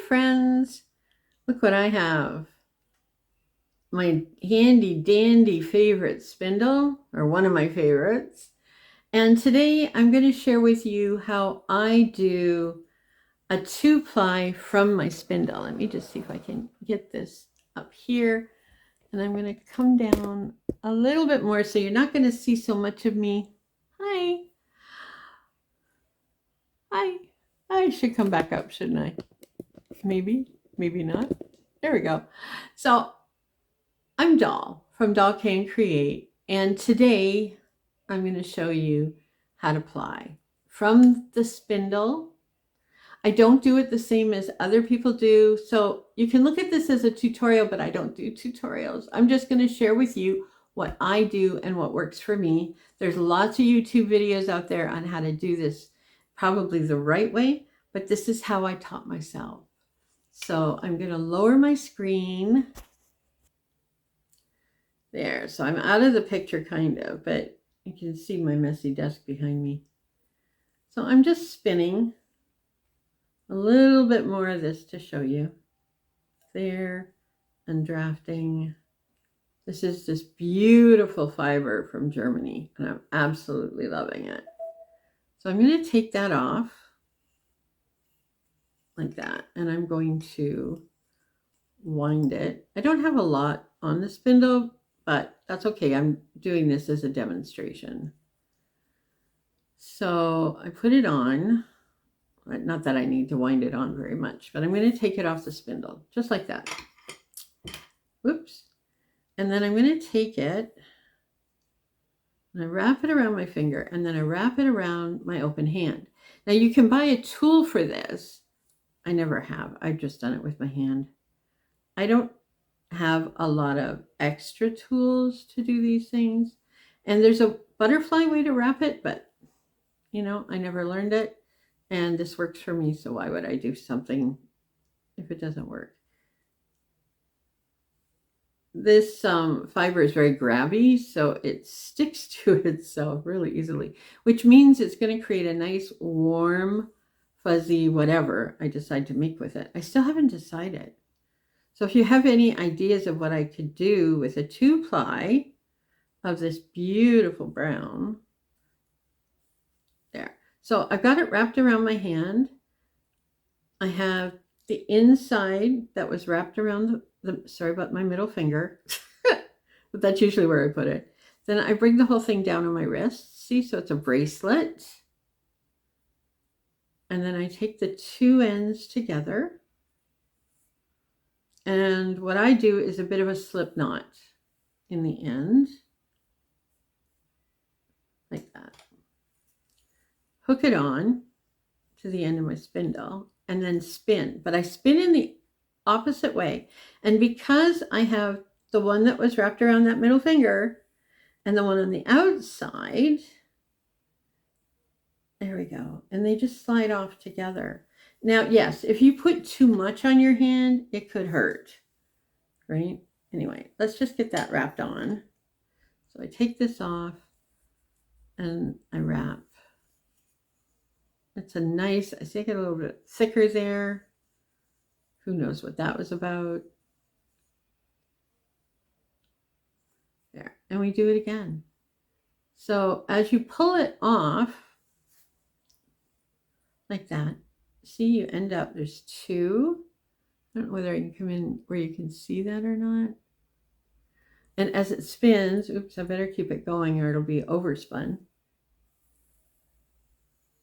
friends, look what I have. My handy dandy favorite spindle, or one of my favorites. And today I'm going to share with you how I do a 2-ply from my spindle. Let me just see if I can get this up here. And I'm going to come down a little bit more so you're not going to see so much of me. Hi. Hi. I should come back up, shouldn't I? Maybe, maybe not. There we go. So I'm Doll from Doll Can Create, and today I'm going to show you how to ply from the spindle. I don't do it the same as other people do, so you can look at this as a tutorial, but I don't do tutorials. I'm just going to share with you what I do and what works for me. There's lots of YouTube videos out there on how to do this probably the right way, but this is how I taught myself. So I'm going to lower my screen. There, so I'm out of the picture kind of, but you can see my messy desk behind me. So I'm just spinning a little bit more of this to show you. There, and drafting. This is this beautiful fiber from Germany, and I'm absolutely loving it. So I'm going to take that off like that, and I'm going to wind it. I don't have a lot on the spindle, but that's okay. I'm doing this as a demonstration. So I put it on. Not that I need to wind it on very much, but I'm going to take it off the spindle, just like that. Whoops. And then I'm going to take it and I wrap it around my finger, and then I wrap it around my open hand. Now you can buy a tool for this. I never have. I've just done it with my hand. I don't have a lot of extra tools to do these things. And there's a butterfly way to wrap it, but you know, I never learned it. And this works for me, so why would I do something if it doesn't work? This fiber is very grabby, so it sticks to itself really easily, which means it's going to create a nice, warm, fuzzy whatever I decide to make with it. I still haven't decided. So if you have any ideas of what I could do with a 2-ply of this beautiful brown, there. So I've got it wrapped around my hand. I have the inside that was wrapped around sorry about my middle finger, but that's usually where I put it. Then I bring the whole thing down on my wrist. See, so it's a bracelet. And then I take the two ends together. And what I do is a bit of a slip knot in the end, like that. Hook it on to the end of my spindle and then spin. But I spin in the opposite way. And because I have the one that was wrapped around that middle finger and the one on the outside, there we go. And they just slide off together. Now, yes, if you put too much on your hand, it could hurt, right? Anyway, let's just get that wrapped on. So I take this off and I wrap. It's a nice, I think it a little bit thicker there. Who knows what that was about? There, and we do it again. So as you pull it off, like that, see, you end up, there's two. I don't know whether I can come in where you can see that or not. And as it spins, oops, I better keep it going or it'll be overspun.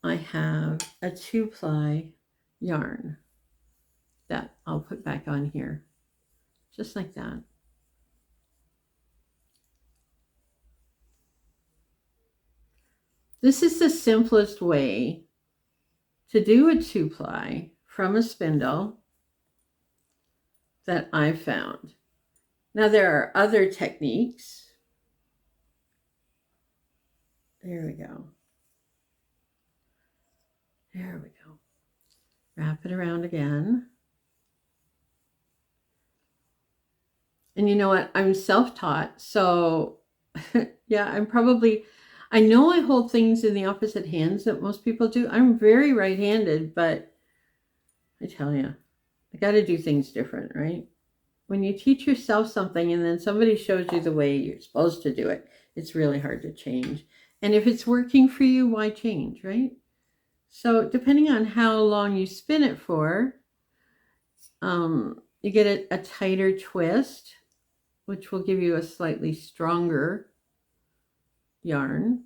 I have a 2-ply yarn that I'll put back on here, just like that. This is the simplest way to do a 2-ply from a spindle that I've found. Now there are other techniques. There we go. There we go. Wrap it around again. And you know what? I'm self-taught, so yeah, I know I hold things in the opposite hands that most people do. I'm very right-handed, but I tell you, I got to do things different, right? When you teach yourself something and then somebody shows you the way you're supposed to do it, it's really hard to change. And if it's working for you, why change, right? So depending on how long you spin it for, you get a tighter twist, which will give you a slightly stronger yarn,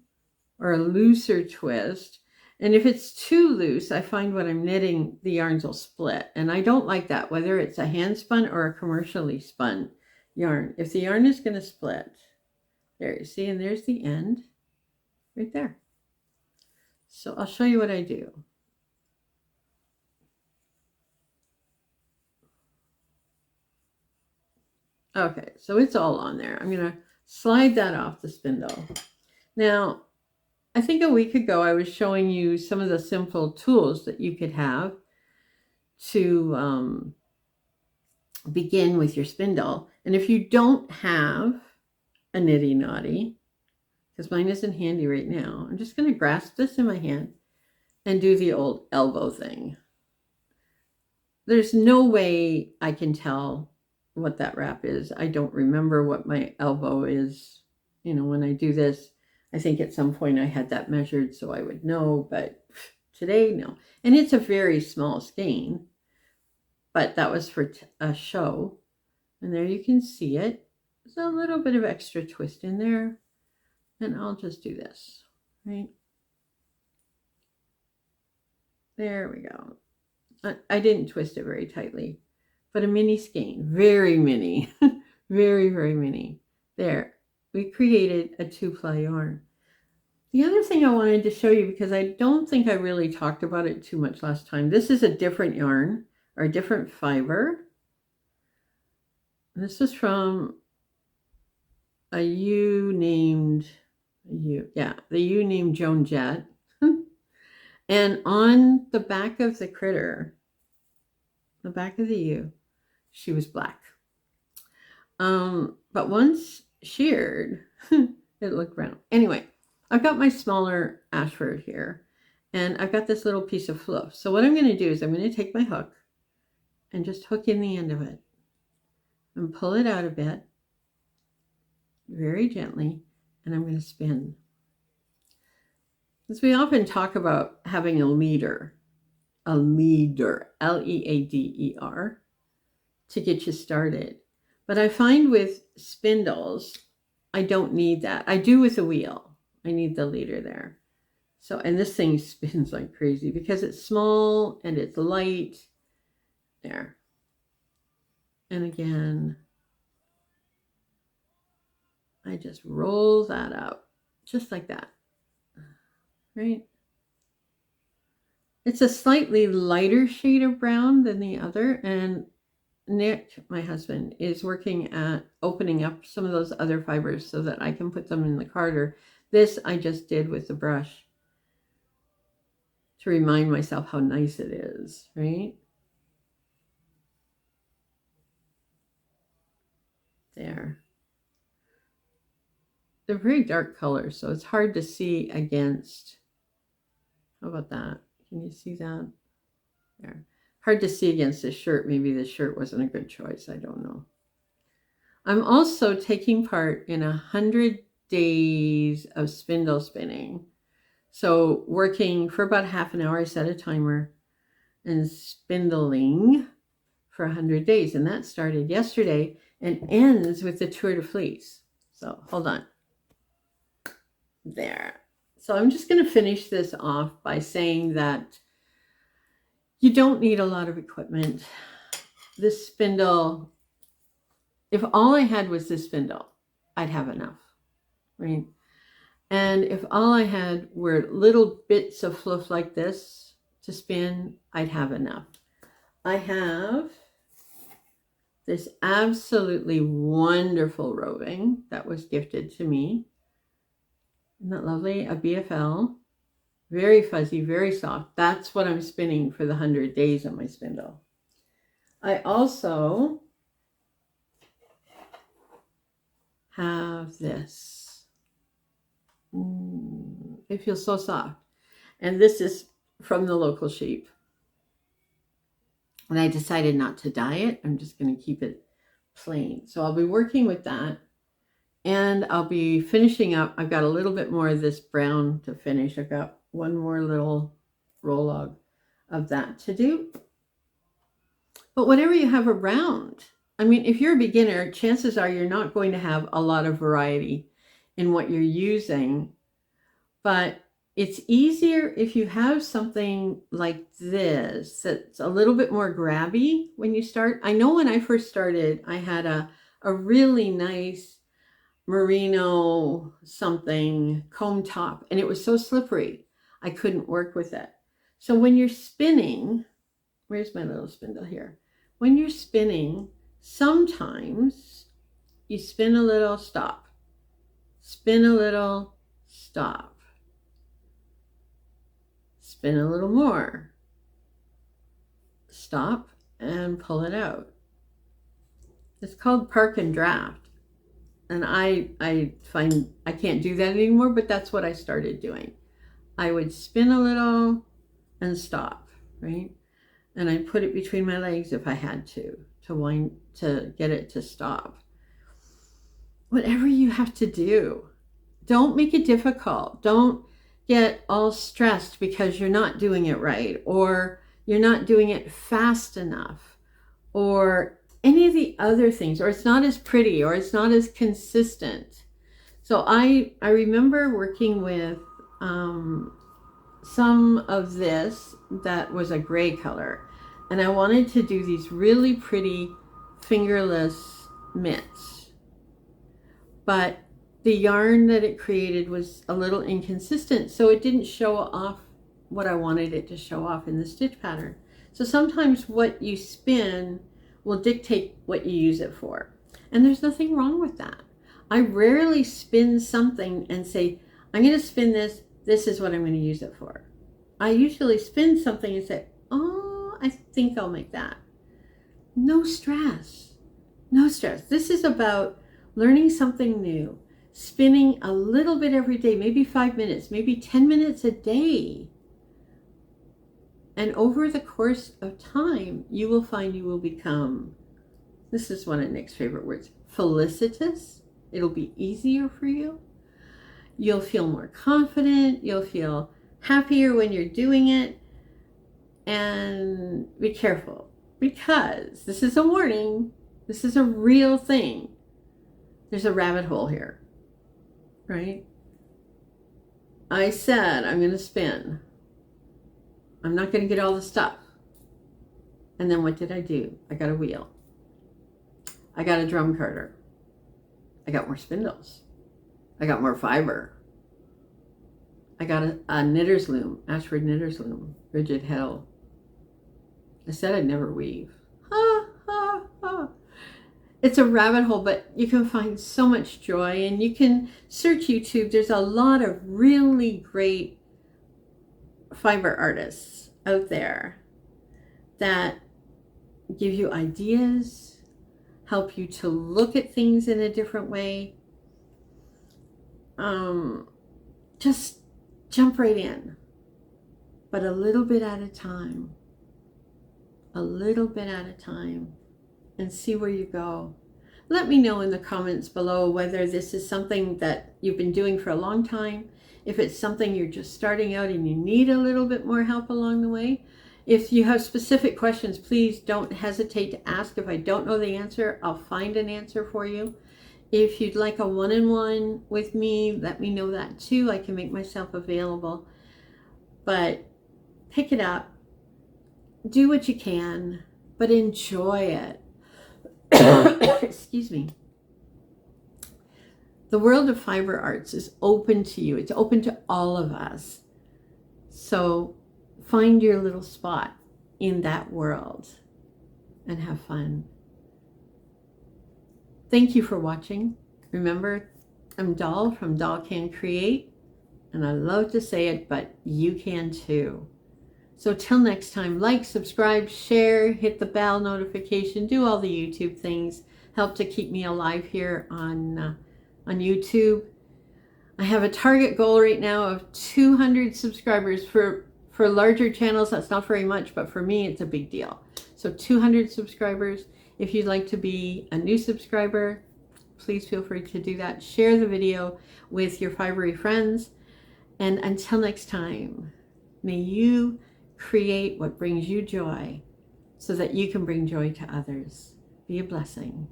or a looser twist. And if it's too loose, I find when I'm knitting, the yarns will split. And I don't like that, whether it's a hand spun or a commercially spun yarn. If the yarn is going to split, there you see, and there's the end right there. So I'll show you what I do. Okay, so it's all on there. I'm going to slide that off the spindle. Now, I think a week ago I was showing you some of the simple tools that you could have to begin with your spindle. And if you don't have a nitty knotty, because mine isn't handy right now, I'm just going to grasp this in my hand and do the old elbow thing. There's no way I can tell what that wrap is. I don't remember what my elbow is. You know, when I do this, I think at some point I had that measured so I would know, but today, no. And it's a very small skein, but that was for a show. And there you can see it. There's a little bit of extra twist in there. And I'll just do this, right? There we go. I didn't twist it very tightly, but a mini skein, very mini, very, very mini. There, we created a 2-ply yarn. The other thing I wanted to show you, because I don't think I really talked about it too much last time, this is a different yarn, or a different fiber. This is from a ewe named Joan Jett. And on the back of the critter, the back of the ewe, she was black. But once sheared, it looked brown. Anyway, I've got my smaller Ashford here, and I've got this little piece of fluff. So what I'm going to do is I'm going to take my hook and just hook in the end of it and pull it out a bit, very gently, and I'm going to spin. As we often talk about having a leader, L-E-A-D-E-R, to get you started. But I find with spindles, I don't need that. I do with a wheel. I need the leader there. So, and this thing spins like crazy because it's small and it's light. There. And again, I just roll that up just like that. Right? It's a slightly lighter shade of brown than the other, and Nick, my husband, is working at opening up some of those other fibers so that I can put them in the carder. This I just did with the brush to remind myself how nice it is, right? There. They're very dark colors, so it's hard to see against. How about that? Can you see that? There. Hard to see against this shirt. Maybe this shirt wasn't a good choice. I don't know. I'm also taking part in 100 days of spindle spinning. So working for about half an hour, I set a timer, and spindling for 100 days. And that started yesterday and ends with the Tour de Fleece. So hold on. There. So I'm just going to finish this off by saying that you don't need a lot of equipment. This spindle, if all I had was this spindle, I'd have enough, right? And if all I had were little bits of fluff like this to spin, I'd have enough. I have this absolutely wonderful roving that was gifted to me. Isn't that lovely? A BFL. Very fuzzy, very soft. That's what I'm spinning for the 100 days on my spindle. I also have this. It feels so soft. And this is from the local sheep. And I decided not to dye it. I'm just going to keep it plain. So I'll be working with that. And I'll be finishing up. I've got a little bit more of this brown to finish. I've got one more little roll log of that to do. But whatever you have around, I mean, if you're a beginner, chances are you're not going to have a lot of variety in what you're using. But it's easier if you have something like this that's a little bit more grabby when you start. I know when I first started, I had a really nice merino something comb top, and it was so slippery I couldn't work with it. So when you're spinning, where's my little spindle here? When you're spinning, sometimes you spin a little, stop, spin a little, stop, spin a little more, stop, and pull it out. It's called park and draft. And I find I can't do that anymore, but that's what I started doing. I would spin a little and stop, right? And I put it between my legs if I had to get it to stop. Whatever you have to do, don't make it difficult. Don't get all stressed because you're not doing it right, or you're not doing it fast enough, or any of the other things, or it's not as pretty, or it's not as consistent. So I remember working with some of this that was a gray color, and I wanted to do these really pretty fingerless mitts, but the yarn that it created was a little inconsistent, so it didn't show off what I wanted it to show off in the stitch pattern. So sometimes what you spin will dictate what you use it for. And there's nothing wrong with that. I rarely spin something and say, I'm going to spin this. This is what I'm going to use it for. I usually spin something and say, oh, I think I'll make that. No stress. No stress. This is about learning something new, spinning a little bit every day, maybe 5 minutes, maybe 10 minutes a day. And over the course of time, you will find you will become, this is one of Nick's favorite words, felicitous. It'll be easier for you. You'll feel more confident. You'll feel happier when you're doing it. And be careful, because this is a warning. This is a real thing. There's a rabbit hole here, right? I said I'm going to spin. I'm not going to get all the stuff. And then what did I do? I got a wheel. I got a drum carder. I got more spindles. I got more fiber. I got a knitter's loom, Ashford knitter's loom, rigid heddle. I said I'd never weave. Ha, ha, ha. It's a rabbit hole, but you can find so much joy, and you can search YouTube. There's a lot of really great fiber artists out there that give you ideas, help you to look at things in a different way. Just jump right in, but a little bit at a time, and see where you go. Let me know in the comments below whether this is something that you've been doing for a long time, if it's something you're just starting out and you need a little bit more help along the way. If you have specific questions, please don't hesitate to ask. If I don't know the answer, I'll find an answer for you. If you'd like a one-on-one with me, let me know that too. I can make myself available. But pick it up, do what you can, but enjoy it. Excuse me. The world of fiber arts is open to you. It's open to all of us. So find your little spot in that world and have fun. Thank you for watching. Remember, I'm Doll from Doll Can Create, and I love to say it, but you can too. So till next time, like, subscribe, share, hit the bell notification, do all the YouTube things. Help to keep me alive here on YouTube. I have a target goal right now of 200 subscribers. For larger channels, that's not very much, but for me, it's a big deal. So 200 subscribers. If you'd like to be a new subscriber, please feel free to do that. Share the video with your fibery friends. And until next time, may you create what brings you joy so that you can bring joy to others. Be a blessing.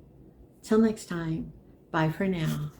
Till next time, bye for now.